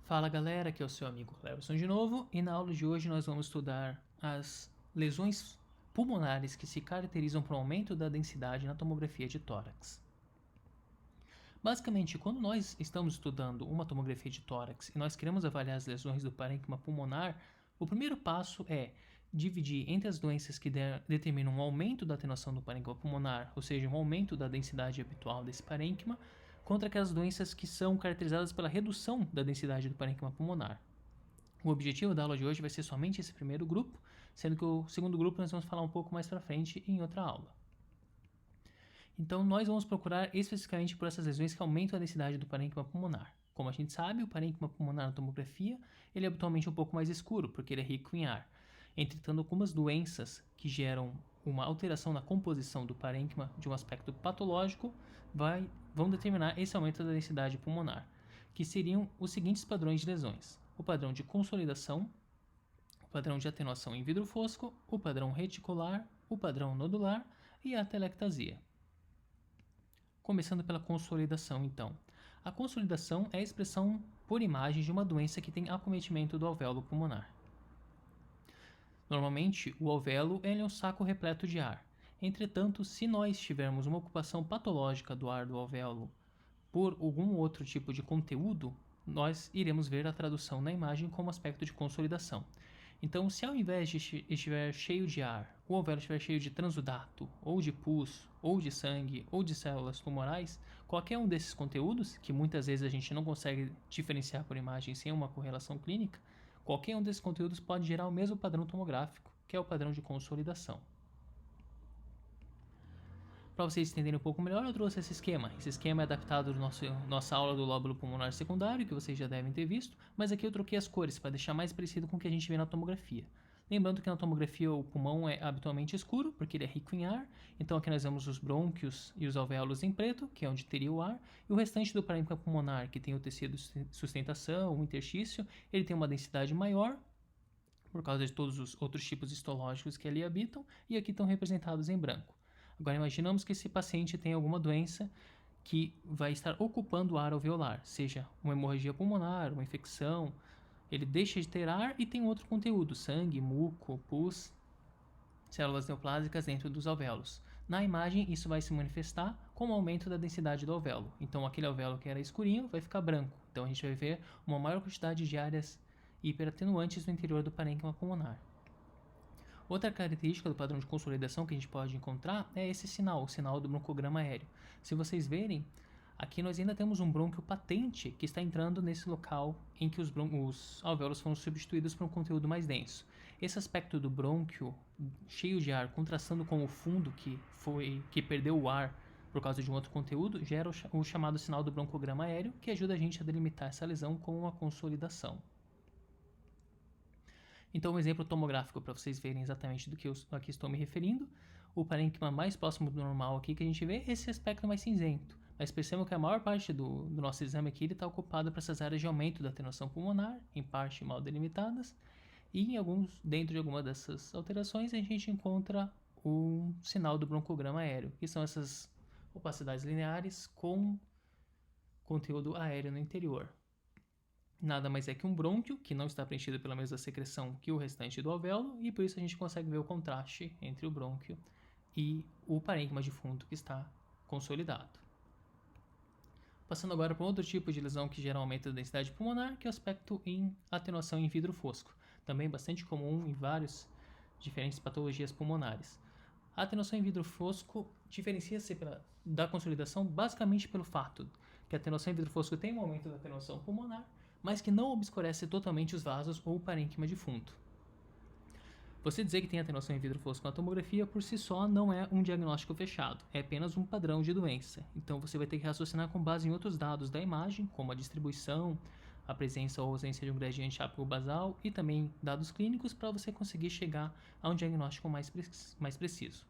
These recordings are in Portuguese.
Fala galera, aqui é o seu amigo Cleverson de novo e na aula de hoje nós vamos estudar as lesões pulmonares que se caracterizam por um aumento da densidade na tomografia de tórax. Basicamente, quando nós estamos estudando uma tomografia de tórax e nós queremos avaliar as lesões do parênquima pulmonar, o primeiro passo é dividir entre as doenças que determinam um aumento da atenuação do parênquima pulmonar, ou seja, um aumento da densidade habitual desse parênquima, contra aquelas doenças que são caracterizadas pela redução da densidade do parênquima pulmonar. O objetivo da aula de hoje vai ser somente esse primeiro grupo, sendo que o segundo grupo nós vamos falar um pouco mais para frente em outra aula. Então, nós vamos procurar especificamente por essas lesões que aumentam a densidade do parênquima pulmonar. Como a gente sabe, o parênquima pulmonar na tomografia ele é habitualmente um pouco mais escuro, porque ele é rico em ar. Entretanto, algumas doenças que geram uma alteração na composição do parênquima de um aspecto patológico vão determinar esse aumento da densidade pulmonar, que seriam os seguintes padrões de lesões: o padrão de consolidação, o padrão de atenuação em vidro fosco, o padrão reticular, o padrão nodular e a atelectasia. Começando pela consolidação, então. A consolidação é a expressão por imagem de uma doença que tem acometimento do alvéolo pulmonar. Normalmente, o alvéolo é um saco repleto de ar. Entretanto, se nós tivermos uma ocupação patológica do ar do alvéolo por algum outro tipo de conteúdo, nós iremos ver a tradução na imagem como aspecto de consolidação. Então, se ao invés de estiver cheio de ar, o alvéolo estiver cheio de transudato, ou de pus, ou de sangue, ou de células tumorais, qualquer um desses conteúdos, que muitas vezes a gente não consegue diferenciar por imagem sem uma correlação clínica, qualquer um desses conteúdos pode gerar o mesmo padrão tomográfico, que é o padrão de consolidação. Para vocês entenderem um pouco melhor, eu trouxe esse esquema. Esse esquema é adaptado da nossa aula do lóbulo pulmonar secundário, que vocês já devem ter visto, mas aqui eu troquei as cores para deixar mais parecido com o que a gente vê na tomografia. Lembrando que na tomografia o pulmão é habitualmente escuro, porque ele é rico em ar, então aqui nós vemos os brônquios e os alvéolos em preto, que é onde teria o ar, e o restante do parênquima pulmonar, que tem o tecido de sustentação, o interstício, ele tem uma densidade maior, por causa de todos os outros tipos histológicos que ali habitam, e aqui estão representados em branco. Agora imaginamos que esse paciente tem alguma doença que vai estar ocupando o ar alveolar, seja uma hemorragia pulmonar, uma infecção, ele deixa de ter ar e tem outro conteúdo, sangue, muco, pus, células neoplásicas dentro dos alvéolos. Na imagem, isso vai se manifestar como aumento da densidade do alvéolo. Então, aquele alvéolo que era escurinho vai ficar branco. Então, a gente vai ver uma maior quantidade de áreas hiperatenuantes no interior do parênquima pulmonar. Outra característica do padrão de consolidação que a gente pode encontrar é esse sinal, o sinal do broncograma aéreo. Se vocês verem, aqui nós ainda temos um brônquio patente que está entrando nesse local em que os alvéolos foram substituídos por um conteúdo mais denso. Esse aspecto do brônquio cheio de ar contrastando com o fundo que perdeu o ar por causa de um outro conteúdo gera o chamado sinal do broncograma aéreo, que ajuda a gente a delimitar essa lesão com uma consolidação. Então, um exemplo tomográfico para vocês verem exatamente do que eu aqui estou me referindo. O parênquima mais próximo do normal aqui que a gente vê é esse aspecto mais cinzento. Mas percebam que a maior parte do nosso exame aqui está ocupado para essas áreas de aumento da atenuação pulmonar, em parte mal delimitadas. E dentro de alguma dessas alterações a gente encontra o sinal do broncograma aéreo, que são essas opacidades lineares com conteúdo aéreo no interior. Nada mais é que um brônquio, que não está preenchido pela mesma secreção que o restante do alvéolo, e por isso a gente consegue ver o contraste entre o brônquio e o parênquima de fundo que está consolidado. Passando agora para outro tipo de lesão que gera um aumento da densidade pulmonar, que é o aspecto em atenuação em vidro fosco, também bastante comum em várias diferentes patologias pulmonares. A atenuação em vidro fosco diferencia-se da consolidação basicamente pelo fato que a atenuação em vidro fosco tem um aumento da atenuação pulmonar, mas que não obscurece totalmente os vasos ou o parênquima de fundo. Você dizer que tem atenuação em vidro fosco na tomografia por si só não é um diagnóstico fechado, é apenas um padrão de doença. Então você vai ter que raciocinar com base em outros dados da imagem, como a distribuição, a presença ou ausência de um gradiente ápico-basal e também dados clínicos para você conseguir chegar a um diagnóstico mais preciso.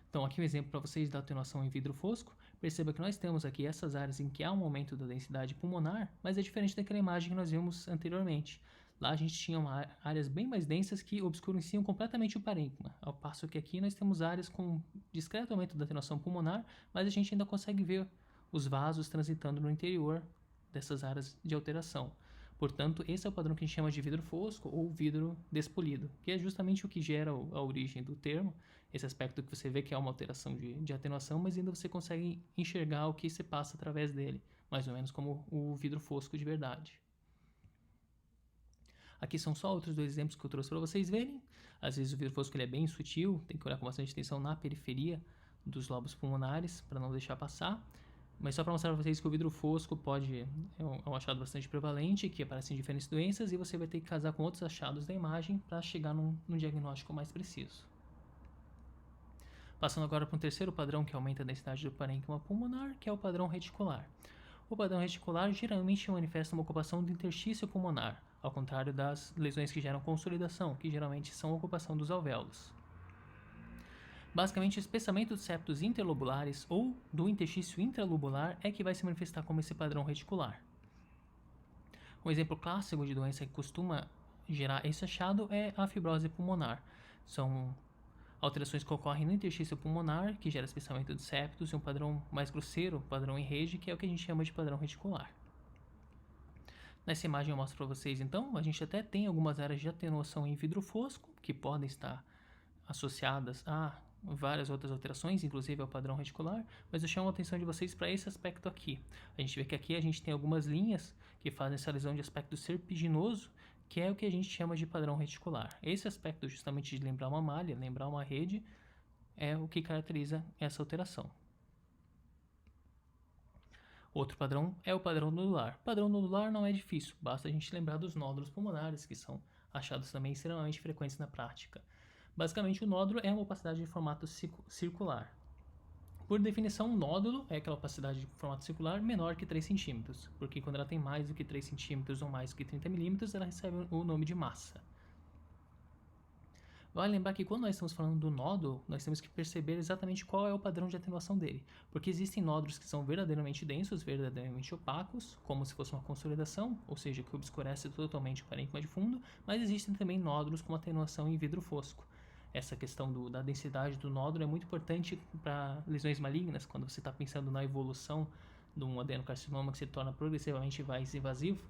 Então, aqui um exemplo para vocês da atenuação em vidro fosco. Perceba que nós temos aqui essas áreas em que há um aumento da densidade pulmonar, mas é diferente daquela imagem que nós vimos anteriormente. Lá a gente tinha áreas bem mais densas que obscureciam completamente o parênquima, ao passo que aqui nós temos áreas com discreto aumento da atenuação pulmonar, mas a gente ainda consegue ver os vasos transitando no interior dessas áreas de alteração. Portanto, esse é o padrão que a gente chama de vidro fosco ou vidro despolido, que é justamente o que gera a origem do termo, esse aspecto que você vê que é uma alteração de atenuação, mas ainda você consegue enxergar o que se passa através dele, mais ou menos como o vidro fosco de verdade. Aqui são só outros dois exemplos que eu trouxe para vocês verem. Às vezes o vidro fosco ele é bem sutil, tem que olhar com bastante atenção na periferia dos lobos pulmonares para não deixar passar. Mas só para mostrar para vocês que o vidro fosco é um achado bastante prevalente, que aparece em diferentes doenças, e você vai ter que casar com outros achados da imagem para chegar num diagnóstico mais preciso. Passando agora para um terceiro padrão que aumenta a densidade do parênquima pulmonar, que é o padrão reticular. O padrão reticular geralmente manifesta uma ocupação do interstício pulmonar, ao contrário das lesões que geram consolidação, que geralmente são a ocupação dos alvéolos. Basicamente, o espessamento dos septos interlobulares ou do interstício intralobular é que vai se manifestar como esse padrão reticular. Um exemplo clássico de doença que costuma gerar esse achado é a fibrose pulmonar. São alterações que ocorrem no interstício pulmonar, que gera espessamento de septos, e um padrão mais grosseiro, padrão em rede, que é o que a gente chama de padrão reticular. Nessa imagem eu mostro para vocês, então, a gente até tem algumas áreas de atenuação em vidro fosco, que podem estar associadas a várias outras alterações, inclusive ao padrão reticular, mas eu chamo a atenção de vocês para esse aspecto aqui. A gente vê que aqui a gente tem algumas linhas que fazem essa lesão de aspecto serpiginoso, que é o que a gente chama de padrão reticular. Esse aspecto justamente de lembrar uma malha, lembrar uma rede, é o que caracteriza essa alteração. Outro padrão é o padrão nodular. O padrão nodular não é difícil, basta a gente lembrar dos nódulos pulmonares, que são achados também extremamente frequentes na prática. Basicamente, o nódulo é uma opacidade de formato circular. Por definição, um nódulo é aquela opacidade de formato circular menor que 3 cm, porque quando ela tem mais do que 3 cm ou mais do que 30 mm, ela recebe o nome de massa. Vale lembrar que quando nós estamos falando do nódulo, nós temos que perceber exatamente qual é o padrão de atenuação dele, porque existem nódulos que são verdadeiramente densos, verdadeiramente opacos, como se fosse uma consolidação, ou seja, que obscurece totalmente o parênquima de fundo, mas existem também nódulos com atenuação em vidro fosco. Essa questão da densidade do nódulo é muito importante para lesões malignas, quando você está pensando na evolução de um adenocarcinoma que se torna progressivamente mais invasivo.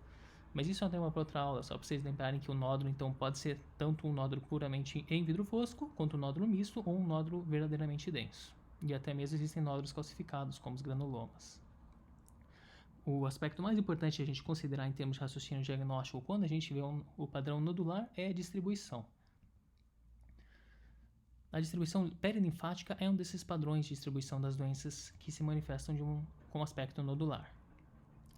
Mas isso é um tema para outra aula, só para vocês lembrarem que o nódulo então pode ser tanto um nódulo puramente em vidro fosco, quanto um nódulo misto ou um nódulo verdadeiramente denso. E até mesmo existem nódulos calcificados, como os granulomas. O aspecto mais importante a gente considerar em termos de raciocínio diagnóstico quando a gente vê o padrão nodular é a distribuição. A distribuição perilinfática é um desses padrões de distribuição das doenças que se manifestam com aspecto nodular.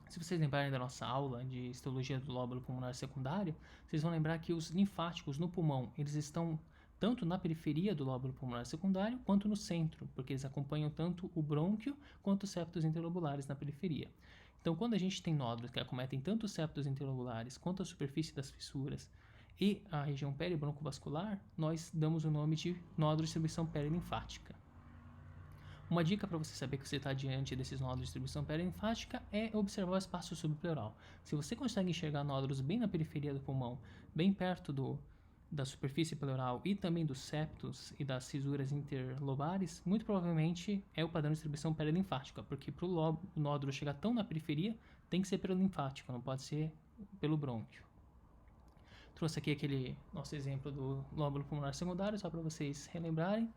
Se vocês lembrarem da nossa aula de histologia do lóbulo pulmonar secundário, vocês vão lembrar que os linfáticos no pulmão, eles estão tanto na periferia do lóbulo pulmonar secundário quanto no centro, porque eles acompanham tanto o brônquio quanto os septos interlobulares na periferia. Então, quando a gente tem nódulos que acometem tanto os septos interlobulares quanto a superfície das fissuras e a região peribroncovascular, nós damos o nome de nódulo de distribuição perilinfática. Uma dica para você saber que você está diante desses nódulos de distribuição perilinfática é observar o espaço subpleural. Se você consegue enxergar nódulos bem na periferia do pulmão, bem perto da superfície pleural e também dos septos e das fisuras interlobares, muito provavelmente é o padrão de distribuição perilinfática, porque para o nódulo chegar tão na periferia, tem que ser perilinfático, não pode ser pelo brônquio. Trouxe aqui aquele nosso exemplo do lóbulo pulmonar secundário, só para vocês relembrarem.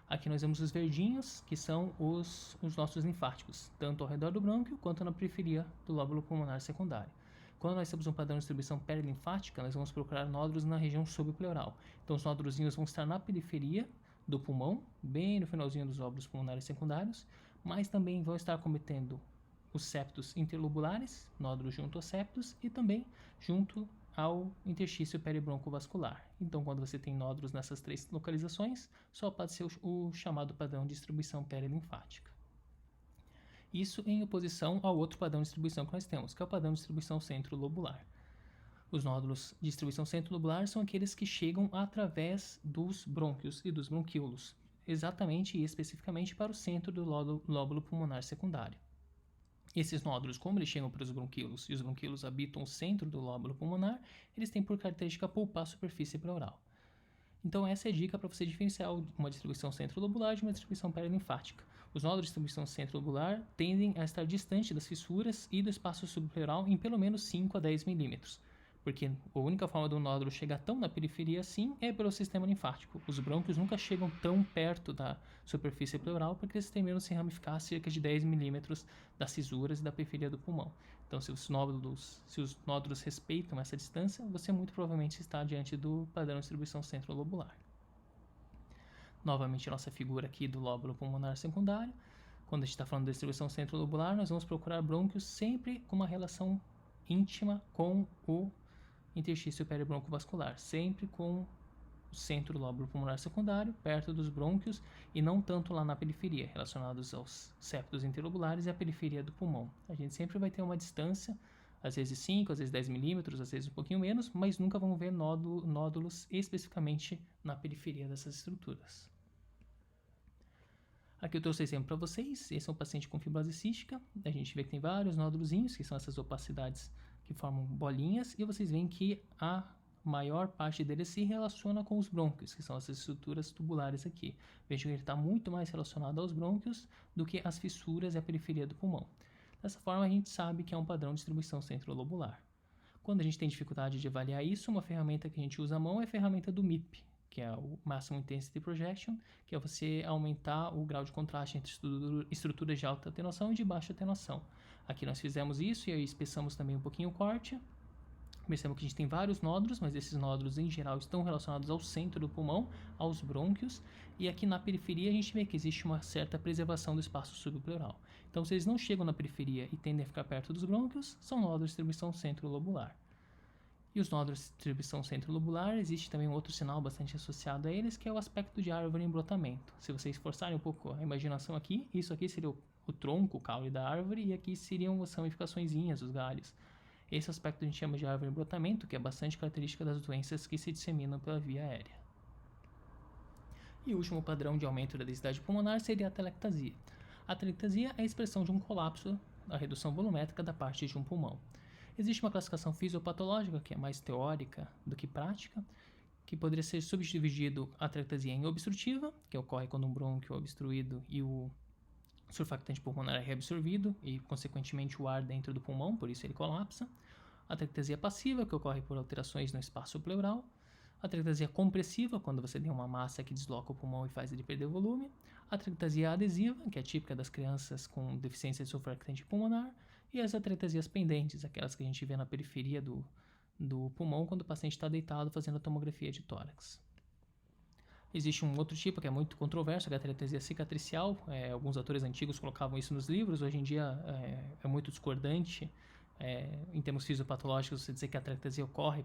Aqui nós vemos os verdinhos, que são os nossos linfáticos, tanto ao redor do brônquio quanto na periferia do lóbulo pulmonar secundário. Quando nós temos um padrão de distribuição perilinfática, nós vamos procurar nódulos na região subpleural. Então os nódulozinhos vão estar na periferia do pulmão, bem no finalzinho dos lóbulos pulmonares secundários, mas também vão estar cometendo os septos interlobulares, nódulos junto aos septos, e também junto ao interstício peribroncovascular. Então, quando você tem nódulos nessas 3 localizações, só pode ser o chamado padrão de distribuição perilinfática. Isso em oposição ao outro padrão de distribuição que nós temos, que é o padrão de distribuição centrolobular. Os nódulos de distribuição centrolobular são aqueles que chegam através dos brônquios e dos bronquíolos, exatamente e especificamente para o centro do lóbulo pulmonar secundário. Esses nódulos, como eles chegam para os bronquíolos e os bronquíolos habitam o centro do lóbulo pulmonar, eles têm por característica pulpar a superfície pleural. Então essa é a dica para você diferenciar uma distribuição centrolobular de uma distribuição perilinfática. Os nódulos de distribuição centro-lobular tendem a estar distante das fissuras e do espaço subpleural em pelo menos 5 a 10 milímetros, porque a única forma do nódulo chegar tão na periferia assim é pelo sistema linfático. Os brônquios nunca chegam tão perto da superfície pleural porque eles terminam se ramificar a cerca de 10 milímetros das fisuras e da periferia do pulmão. Então, se os nódulos respeitam essa distância, você muito provavelmente está diante do padrão de distribuição centro-lobular. Novamente, nossa figura aqui do lóbulo pulmonar secundário. Quando a gente está falando de distribuição centro-lobular, nós vamos procurar brônquios sempre com uma relação íntima com o interstício peribroncovascular, sempre com o centro do lóbulo pulmonar secundário, perto dos brônquios, e não tanto lá na periferia, relacionados aos septos interlobulares e à periferia do pulmão. A gente sempre vai ter uma distância, às vezes 5, às vezes 10 milímetros, às vezes um pouquinho menos, mas nunca vamos ver nódulos especificamente na periferia dessas estruturas. Aqui eu trouxe exemplo para vocês. Esse é um paciente com fibrose cística. A gente vê que tem vários nódulozinhos, que são essas opacidades que formam bolinhas, e vocês veem que a maior parte deles se relaciona com os brônquios, que são essas estruturas tubulares aqui. Vejam que ele está muito mais relacionado aos brônquios do que às fissuras e à periferia do pulmão. Dessa forma, a gente sabe que é um padrão de distribuição centrolobular. Quando a gente tem dificuldade de avaliar isso, uma ferramenta que a gente usa à mão é a ferramenta do MIP, que é o Maximum Intensity Projection, que é você aumentar o grau de contraste entre estruturas de alta atenuação e de baixa atenuação. Aqui nós fizemos isso e aí espessamos também um pouquinho o corte. Percebemos que a gente tem vários nódulos, mas esses nódulos em geral estão relacionados ao centro do pulmão, aos brônquios, e aqui na periferia a gente vê que existe uma certa preservação do espaço subpleural. Então, se eles não chegam na periferia e tendem a ficar perto dos brônquios, são nódulos de distribuição centrolobular. E os nódulos de distribuição centrolobular, existe também um outro sinal bastante associado a eles, que é o aspecto de árvore em brotamento. Se vocês esforçarem um pouco a imaginação aqui, isso aqui seria o tronco, o caule da árvore, e aqui seriam as ramificaçõezinhas, os galhos. Esse aspecto a gente chama de árvore em brotamento, que é bastante característica das doenças que se disseminam pela via aérea. E o último padrão de aumento da densidade pulmonar seria a atelectasia. A atelectasia é a expressão de um colapso, a redução volumétrica da parte de um pulmão. Existe uma classificação fisiopatológica, que é mais teórica do que prática, que poderia ser subdividido a atelectasia em obstrutiva, que ocorre quando um brônquio é obstruído e o surfactante pulmonar é reabsorvido e, consequentemente, o ar dentro do pulmão, por isso ele colapsa. A atelectasia passiva, que ocorre por alterações no espaço pleural. A atelectasia compressiva, quando você tem uma massa que desloca o pulmão e faz ele perder volume. A atelectasia adesiva, que é típica das crianças com deficiência de surfactante pulmonar. E as atelectasias pendentes, aquelas que a gente vê na periferia do pulmão quando o paciente está deitado fazendo a tomografia de tórax. Existe um outro tipo que é muito controverso, que é a atelectasia cicatricial. Alguns autores antigos colocavam isso nos livros, hoje em dia é muito discordante. Em termos fisiopatológicos, você dizer que a atelectasia ocorre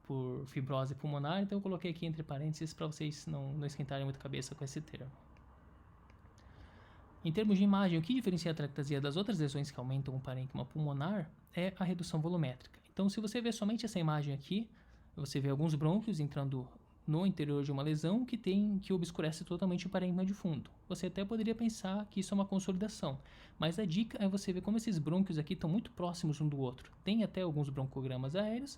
por fibrose pulmonar, então eu coloquei aqui entre parênteses para vocês não esquentarem muito a cabeça com esse termo. Em termos de imagem, o que diferencia a atelectasia das outras lesões que aumentam o parênquima pulmonar é a redução volumétrica. Então, se você ver somente essa imagem aqui, você vê alguns brônquios entrando no interior de uma lesão que obscurece totalmente o parênquima de fundo. Você até poderia pensar que isso é uma consolidação, mas a dica é você ver como esses brônquios aqui estão muito próximos um do outro. Tem até alguns broncogramas aéreos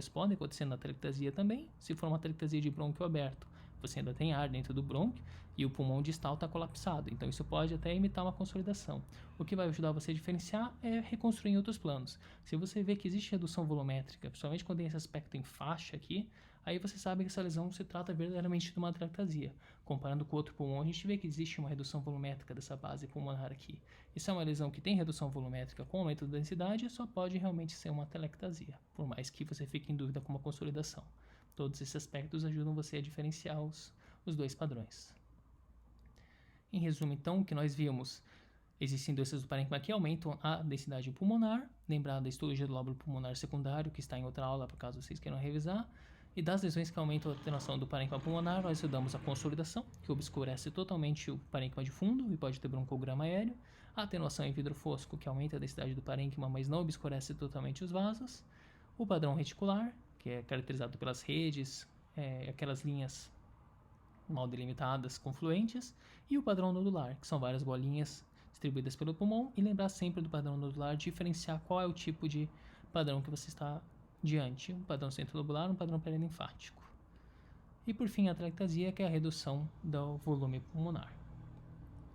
podem acontecer na atelectasia também, se for uma atelectasia de brônquio aberto. Você ainda tem ar dentro do brônquio e o pulmão distal está colapsado, então isso pode até imitar uma consolidação. O que vai ajudar você a diferenciar é reconstruir em outros planos. Se você vê que existe redução volumétrica, principalmente quando tem esse aspecto em faixa aqui, aí você sabe que essa lesão se trata verdadeiramente de uma atelectasia. Comparando com o outro pulmão, a gente vê que existe uma redução volumétrica dessa base pulmonar aqui. E se é uma lesão que tem redução volumétrica com aumento da densidade, só pode realmente ser uma atelectasia, por mais que você fique em dúvida com uma consolidação. Todos esses aspectos ajudam você a diferenciar os dois padrões. Em resumo, então, o que nós vimos, existem doenças do parênquima que aumentam a densidade pulmonar, lembrar da histologia do lóbulo pulmonar secundário, que está em outra aula, por caso vocês queiram revisar, e das lesões que aumentam a atenuação do parênquima pulmonar, nós estudamos a consolidação, que obscurece totalmente o parênquima de fundo e pode ter broncograma aéreo, a atenuação em vidro fosco, que aumenta a densidade do parênquima, mas não obscurece totalmente os vasos, o padrão reticular, que é caracterizado pelas redes, aquelas linhas mal delimitadas, confluentes, e o padrão nodular, que são várias bolinhas distribuídas pelo pulmão, e lembrar sempre do padrão nodular, diferenciar qual é o tipo de padrão que você está diante, um padrão centrolobular, um padrão perilinfático. E por fim, a atelectasia, que é a redução do volume pulmonar.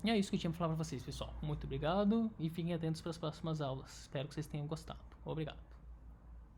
E é isso que eu tinha pra falar pra vocês, pessoal. Muito obrigado e fiquem atentos para as próximas aulas. Espero que vocês tenham gostado. Obrigado.